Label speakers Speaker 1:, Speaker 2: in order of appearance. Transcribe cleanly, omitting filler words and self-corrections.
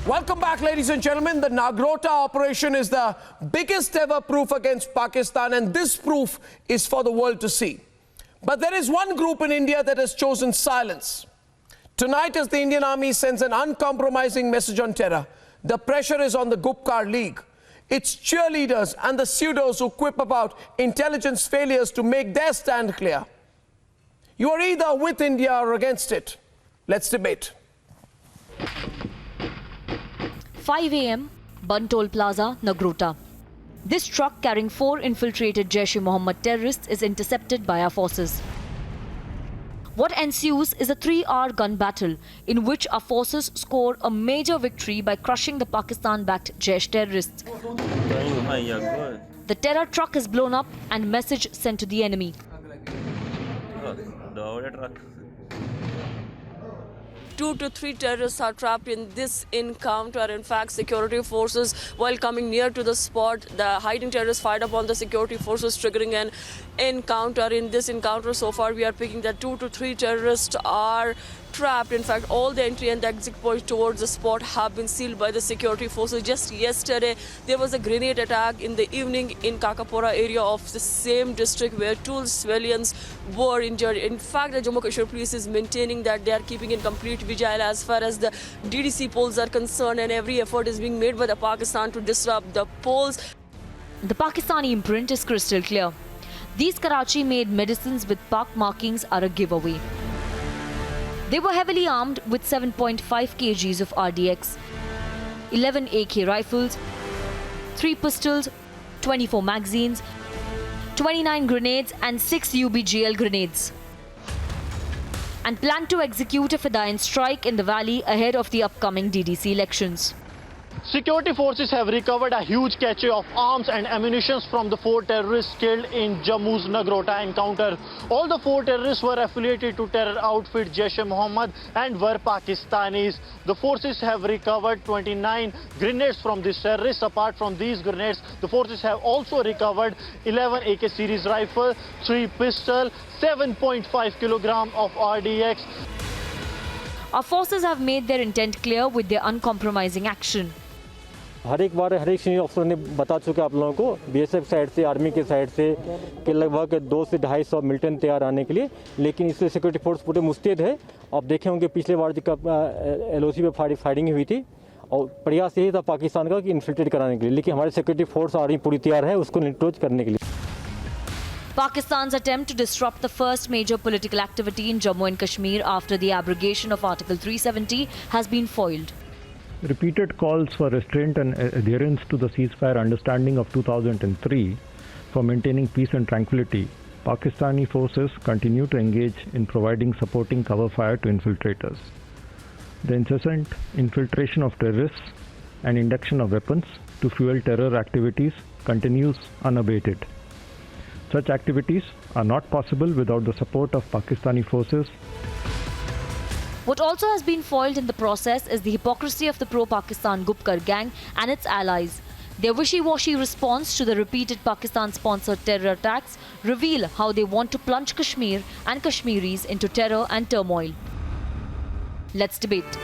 Speaker 1: Welcome back, ladies and gentlemen. The Nagrota operation is the biggest ever proof against Pakistan, and this proof is for the world to see. But there is one group in India that has chosen silence. Tonight, as the Indian Army sends an uncompromising message on terror, the pressure is on the Gupkar League. Its cheerleaders and the pseudos who quip about intelligence failures to make their stand clear. You are either with India or against it. Let's debate.
Speaker 2: 5 a.m., Buntol Plaza, Nagrota. This truck carrying 4 infiltrated Jaish-e-Mohammed terrorists is intercepted by our forces. What ensues is a 3-hour gun battle in which our forces score a major victory by crushing the Pakistan-backed Jaish terrorists. The terror truck is blown up and message sent to the enemy.
Speaker 3: 2 to 3 terrorists are trapped in this encounter. In fact, security forces, while coming near to the spot, the hiding terrorists fired upon the security forces, triggering an encounter. In this encounter, so far, we are picking that 2 to 3 terrorists are trapped. In fact, all the entry and the exit points towards the spot have been sealed by the security forces. Just yesterday, there was a grenade attack in the evening in Kakapura area of the same district where 2 civilians were injured. In fact, the Jammu Kashmir police is maintaining that they are keeping in complete vigil as far as the DDC polls are concerned, and every effort is being made by the Pakistan to disrupt the polls.
Speaker 2: The Pakistani imprint is crystal clear. These Karachi-made medicines with Pak markings are a giveaway. They were heavily armed with 7.5 kgs of RDX, 11 AK rifles, 3 pistols, 24 magazines, 29 grenades and 6 UBGL grenades, and plan to execute a Fedayeen strike in the valley ahead of the upcoming DDC elections.
Speaker 4: Security forces have recovered a huge cache of arms and ammunition from the 4 terrorists killed in Jammu's Nagrota encounter. All the 4 terrorists were affiliated to terror outfit Jaish-e-Mohammed and were Pakistanis. The forces have recovered 29 grenades from these terrorists. Apart from these grenades, the forces have also recovered 11 AK series rifle, 3 pistol, 7.5 kilogram of RDX.
Speaker 2: Our forces have made their intent clear with their uncompromising action.
Speaker 5: हर एक बार हर एक senior अफसर ने बता चुके आप लोगों को BSF side से आर्मी के साइड से कि लगभग 200 से 250 मिलिटेंट तैयार आने के लिए, लेकिन इससे सिक्योरिटी फोर्स पूरे मुस्तैद है। आप देखे होंगे पिछले बार जब एलओसी पे फायरिंग हुई थी और प्रयास यही था पाकिस्तान का कि इन्फिल्ट्रेट कराने के लिए, लेकिन हमारी सिक्योरिटी फोर्स आर्मी पूरी तैयार है उसको न्यूट्रलाइज करने के लिए।
Speaker 2: Pakistan's attempt to disrupt the first major political activity in Jammu and Kashmir after the abrogation of Article 370 has been foiled.
Speaker 6: Repeated calls for restraint and adherence to the ceasefire understanding of 2003 for maintaining peace and tranquility, Pakistani forces continue to engage in providing supporting cover fire to infiltrators. The incessant infiltration of terrorists and induction of weapons to fuel terror activities continues unabated. Such activities are not possible without the support of Pakistani forces.
Speaker 2: What also has been foiled in the process is the hypocrisy of the pro-Pakistan Gupkar gang and its allies. Their wishy-washy response to the repeated Pakistan-sponsored terror attacks reveal how they want to plunge Kashmir and Kashmiris into terror and turmoil. Let's debate.